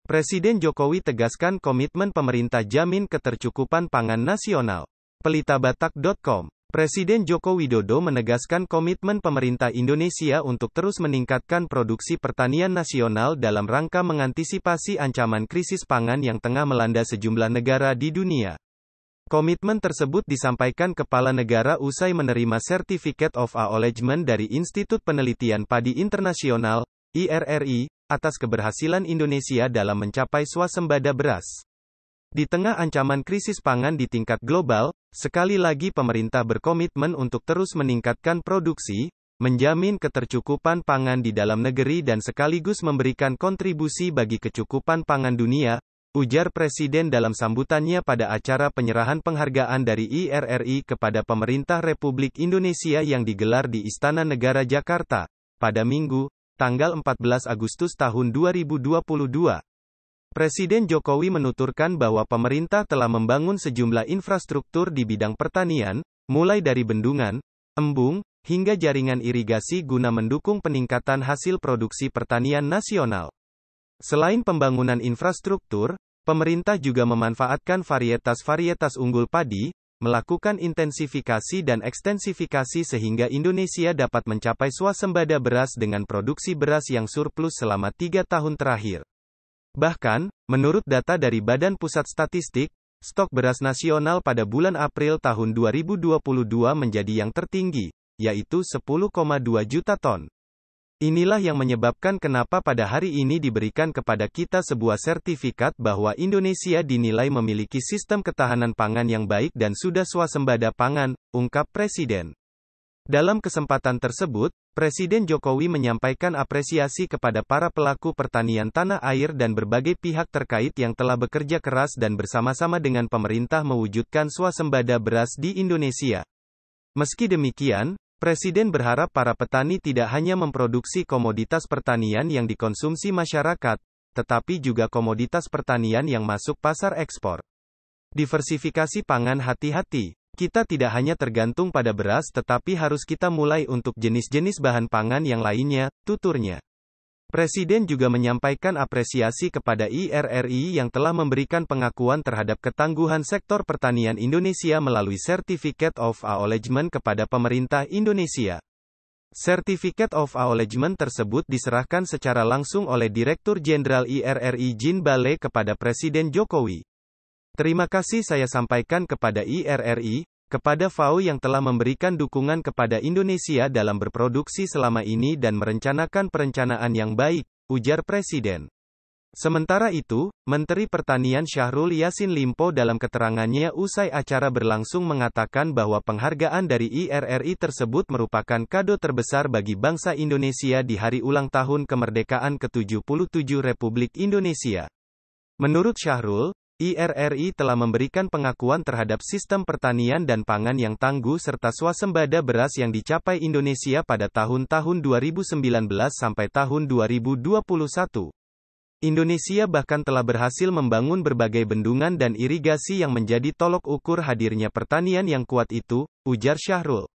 Presiden Jokowi tegaskan komitmen pemerintah jamin ketercukupan pangan nasional. Pelitabatak.com. Presiden Joko Widodo menegaskan komitmen pemerintah Indonesia untuk terus meningkatkan produksi pertanian nasional dalam rangka mengantisipasi ancaman krisis pangan yang tengah melanda sejumlah negara di dunia. Komitmen tersebut disampaikan Kepala Negara usai menerima Certificate of Acknowledgement dari Institut Penelitian Padi Internasional, IRRI, atas keberhasilan Indonesia dalam mencapai swasembada beras. Di tengah ancaman krisis pangan di tingkat global, sekali lagi pemerintah berkomitmen untuk terus meningkatkan produksi, menjamin ketercukupan pangan di dalam negeri dan sekaligus memberikan kontribusi bagi kecukupan pangan dunia, ujar Presiden dalam sambutannya pada acara penyerahan penghargaan dari IRRI kepada pemerintah Republik Indonesia yang digelar di Istana Negara Jakarta, pada Minggu, tanggal 14 Agustus tahun 2022. Presiden Jokowi menuturkan bahwa pemerintah telah membangun sejumlah infrastruktur di bidang pertanian, mulai dari bendungan, embung, hingga jaringan irigasi guna mendukung peningkatan hasil produksi pertanian nasional. Selain pembangunan infrastruktur, pemerintah juga memanfaatkan varietas-varietas unggul padi, melakukan intensifikasi dan ekstensifikasi sehingga Indonesia dapat mencapai swasembada beras dengan produksi beras yang surplus selama 3 tahun terakhir. Bahkan, menurut data dari Badan Pusat Statistik, stok beras nasional pada bulan April tahun 2022 menjadi yang tertinggi, yaitu 10,2 juta ton. Inilah yang menyebabkan kenapa pada hari ini diberikan kepada kita sebuah sertifikat bahwa Indonesia dinilai memiliki sistem ketahanan pangan yang baik dan sudah swasembada pangan, ungkap Presiden. Dalam kesempatan tersebut, Presiden Jokowi menyampaikan apresiasi kepada para pelaku pertanian tanah air dan berbagai pihak terkait yang telah bekerja keras dan bersama-sama dengan pemerintah mewujudkan swasembada beras di Indonesia. Meski demikian, Presiden berharap para petani tidak hanya memproduksi komoditas pertanian yang dikonsumsi masyarakat, tetapi juga komoditas pertanian yang masuk pasar ekspor. Diversifikasi pangan hati-hati. Kita tidak hanya tergantung pada beras tetapi harus kita mulai untuk jenis-jenis bahan pangan yang lainnya, tuturnya. Presiden juga menyampaikan apresiasi kepada IRRI yang telah memberikan pengakuan terhadap ketangguhan sektor pertanian Indonesia melalui Certificate of Acknowledgement kepada pemerintah Indonesia. Certificate of Acknowledgement tersebut diserahkan secara langsung oleh Direktur Jenderal IRRI Jean Bale kepada Presiden Jokowi. Terima kasih saya sampaikan kepada IRRI, kepada FAO yang telah memberikan dukungan kepada Indonesia dalam berproduksi selama ini dan merencanakan perencanaan yang baik, ujar Presiden. Sementara itu, Menteri Pertanian Syahrul Yassin Limpo dalam keterangannya usai acara berlangsung mengatakan bahwa penghargaan dari IRRI tersebut merupakan kado terbesar bagi bangsa Indonesia di hari ulang tahun kemerdekaan ke-77 Republik Indonesia. Menurut Syahrul, IRRI telah memberikan pengakuan terhadap sistem pertanian dan pangan yang tangguh serta swasembada beras yang dicapai Indonesia pada tahun-tahun 2019 sampai tahun 2021. Indonesia bahkan telah berhasil membangun berbagai bendungan dan irigasi yang menjadi tolok ukur hadirnya pertanian yang kuat itu, ujar Syahrul.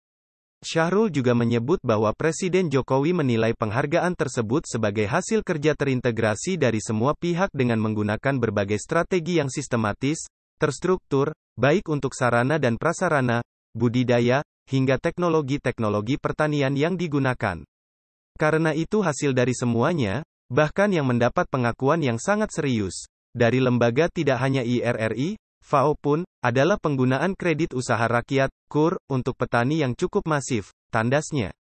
Syahrul juga menyebut bahwa Presiden Jokowi menilai penghargaan tersebut sebagai hasil kerja terintegrasi dari semua pihak dengan menggunakan berbagai strategi yang sistematis, terstruktur, baik untuk sarana dan prasarana, budidaya, hingga teknologi-teknologi pertanian yang digunakan. Karena itu hasil dari semuanya, bahkan yang mendapat pengakuan yang sangat serius, dari lembaga tidak hanya IRRI, FAO pun, adalah penggunaan kredit usaha rakyat, KUR, untuk petani yang cukup masif, tandasnya.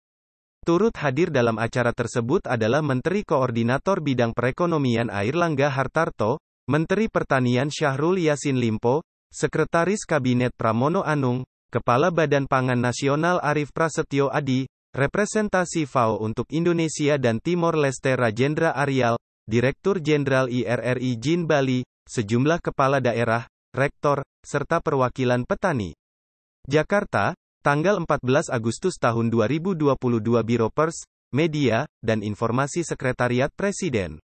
Turut hadir dalam acara tersebut adalah Menteri Koordinator Bidang Perekonomian Airlangga Hartarto, Menteri Pertanian Syahrul Yassin Limpo, Sekretaris Kabinet Pramono Anung, Kepala Badan Pangan Nasional Arief Prasetyo Adi, representasi FAO untuk Indonesia dan Timor Leste Rajendra Aryal, Direktur Jenderal IRRI Jean Bali, sejumlah kepala daerah, rektor, serta perwakilan petani. Jakarta, tanggal 14 Agustus tahun 2022. Biro Pers, Media, dan Informasi Sekretariat Presiden.